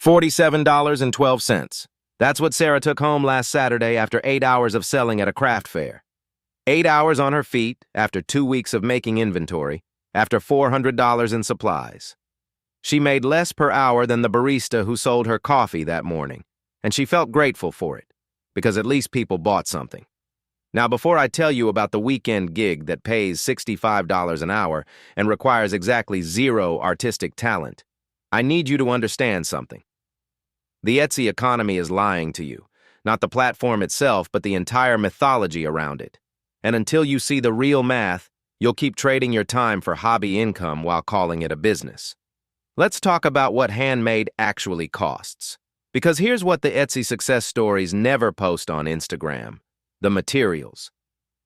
$47.12. That's what Sarah took home last Saturday after 8 hours of selling at a craft fair. 8 hours on her feet after 2 weeks of making inventory, after $400 in supplies. She made less per hour than the barista who sold her coffee that morning, and she felt grateful for it, because at least people bought something. Now, before I tell you about the weekend gig that pays $65 an hour and requires exactly zero artistic talent, I need you to understand something. The Etsy economy is lying to you, not the platform itself, but the entire mythology around it. And until you see the real math, you'll keep trading your time for hobby income while calling it a business. Let's talk about what Handmade actually costs. Because here's what the Etsy success stories never post on Instagram: the materials.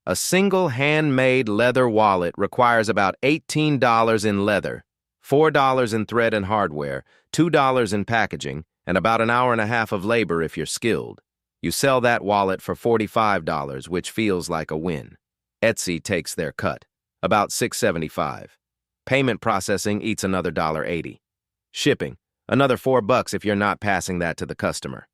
A single handmade leather wallet requires about $18 in leather, $4 in thread and hardware, $2 in packaging, and about an hour and a half of labor if you're skilled. You sell that wallet for $45, which feels like a win. Etsy takes their cut, about $6.75. Payment processing eats another $1.80. Shipping, another $4 if you're not passing that to the customer.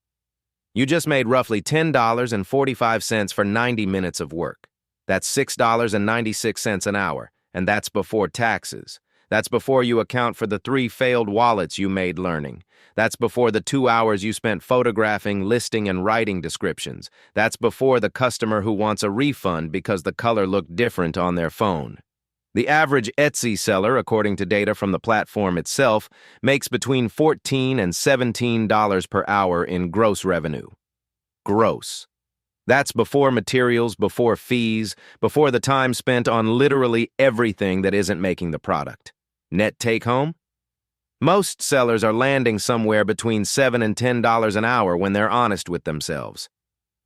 You just made roughly $10.45 for 90 minutes of work. That's $6.96 an hour, and that's before taxes. That's before you account for the 3 failed wallets you made learning. That's before the 2 hours you spent photographing, listing, and writing descriptions. That's before the customer who wants a refund because the color looked different on their phone. The average Etsy seller, according to data from the platform itself, makes between $14 and $17 per hour in gross revenue. Gross. That's before materials, before fees, before the time spent on literally everything that isn't making the product. Net take-home? Most sellers are landing somewhere between $7 and $10 an hour when they're honest with themselves.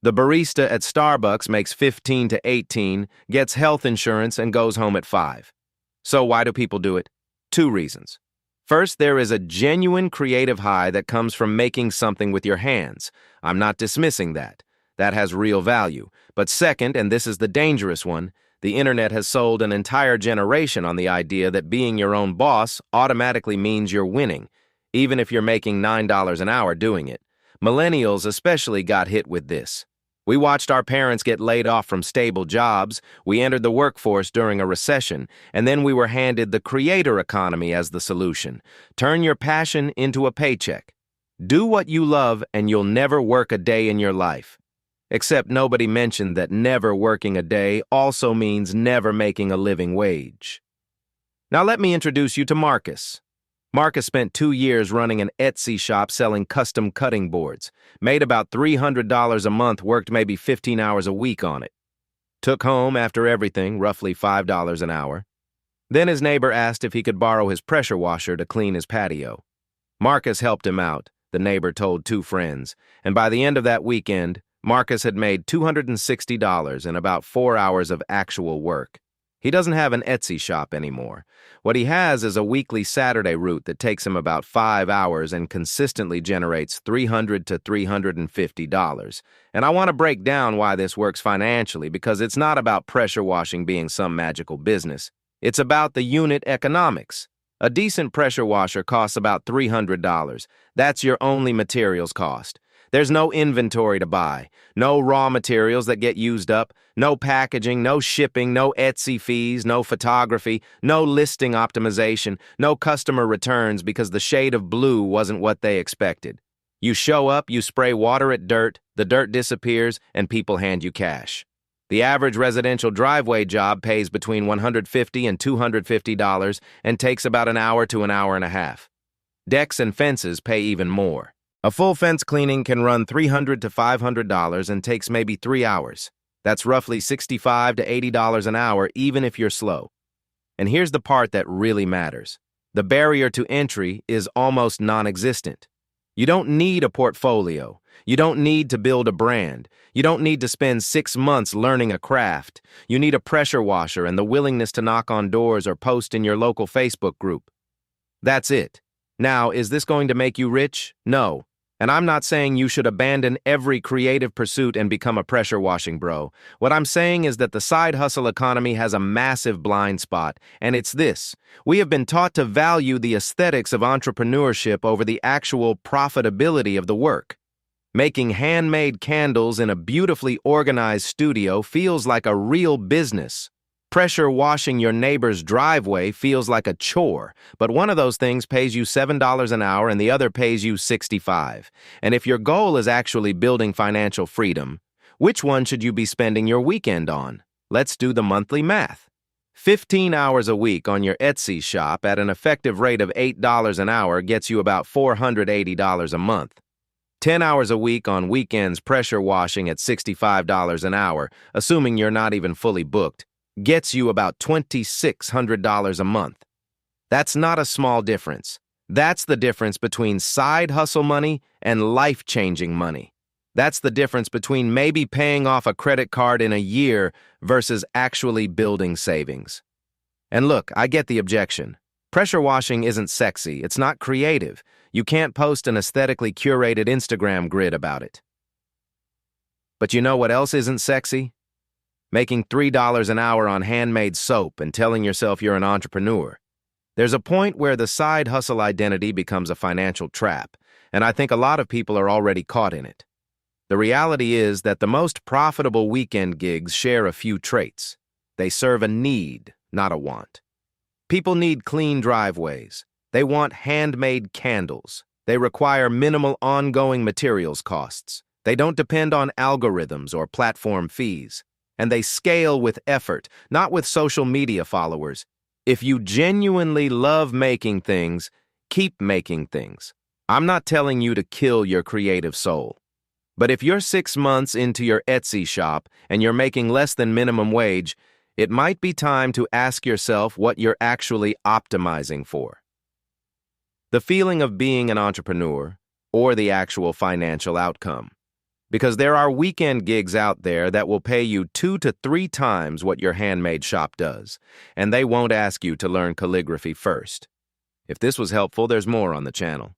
The barista at Starbucks makes $15 to $18, gets health insurance, and goes home at $5. So why do people do it? 2 reasons. First, there is a genuine creative high that comes from making something with your hands. I'm not dismissing that. That has real value. But second, and this is the dangerous one, the internet has sold an entire generation on the idea that being your own boss automatically means you're winning, even if you're making $9 an hour doing it. Millennials especially got hit with this. We watched our parents get laid off from stable jobs, we entered the workforce during a recession, and then we were handed the creator economy as the solution. Turn your passion into a paycheck. Do what you love and you'll never work a day in your life. Except nobody mentioned that never working a day also means never making a living wage. Now let me introduce you to Marcus. Marcus spent 2 years running an Etsy shop selling custom cutting boards, made about $300 a month, worked maybe 15 hours a week on it. Took home, after everything, roughly $5 an hour. Then his neighbor asked if he could borrow his pressure washer to clean his patio. Marcus helped him out, the neighbor told 2 friends, and by the end of that weekend, Marcus had made $260 in about 4 hours of actual work. He doesn't have an Etsy shop anymore. What he has is a weekly Saturday route that takes him about 5 hours and consistently generates $300 to $350. And I want to break down why this works financially, because it's not about pressure washing being some magical business. It's about the unit economics. A decent pressure washer costs about $300. That's your only materials cost. There's no inventory to buy, no raw materials that get used up, no packaging, no shipping, no Etsy fees, no photography, no listing optimization, no customer returns because the shade of blue wasn't what they expected. You show up, you spray water at dirt, the dirt disappears, and people hand you cash. The average residential driveway job pays between $150 and $250 and takes about an hour to an hour and a half. Decks and fences pay even more. A full fence cleaning can run $300 to $500 and takes maybe 3 hours. That's roughly $65 to $80 an hour, even if you're slow. And here's the part that really matters. The barrier to entry is almost non-existent. You don't need a portfolio. You don't need to build a brand. You don't need to spend 6 months learning a craft. You need a pressure washer and the willingness to knock on doors or post in your local Facebook group. That's it. Now, is this going to make you rich? No. And I'm not saying you should abandon every creative pursuit and become a pressure washing bro. What I'm saying is that the side hustle economy has a massive blind spot, and it's this. We have been taught to value the aesthetics of entrepreneurship over the actual profitability of the work. Making handmade candles in a beautifully organized studio feels like a real business. Pressure washing your neighbor's driveway feels like a chore, but one of those things pays you $7 an hour and the other pays you $65. And if your goal is actually building financial freedom, which one should you be spending your weekend on? Let's do the monthly math. 15 hours a week on your Etsy shop at an effective rate of $8 an hour gets you about $480 a month. 10 hours a week on weekends pressure washing at $65 an hour, assuming you're not even fully booked, gets you about $2,600 a month. That's not a small difference. That's the difference between side hustle money and life-changing money. That's the difference between maybe paying off a credit card in a year versus actually building savings. And look, I get the objection. Pressure washing isn't sexy. It's not creative. You can't post an aesthetically curated Instagram grid about it. But you know what else isn't sexy? Making $3 an hour on handmade soap and telling yourself you're an entrepreneur. There's a point where the side hustle identity becomes a financial trap, and I think a lot of people are already caught in it. The reality is that the most profitable weekend gigs share a few traits. They serve a need, not a want. People need clean driveways. They want handmade candles. They require minimal ongoing materials costs. They don't depend on algorithms or platform fees. And they scale with effort, not with social media followers. If you genuinely love making things, keep making things. I'm not telling you to kill your creative soul. But if you're 6 months into your Etsy shop and you're making less than minimum wage, it might be time to ask yourself what you're actually optimizing for. The feeling of being an entrepreneur or the actual financial outcome. Because there are weekend gigs out there that will pay you 2 to 3 times what your handmade shop does, and they won't ask you to learn calligraphy first. If this was helpful, there's more on the channel.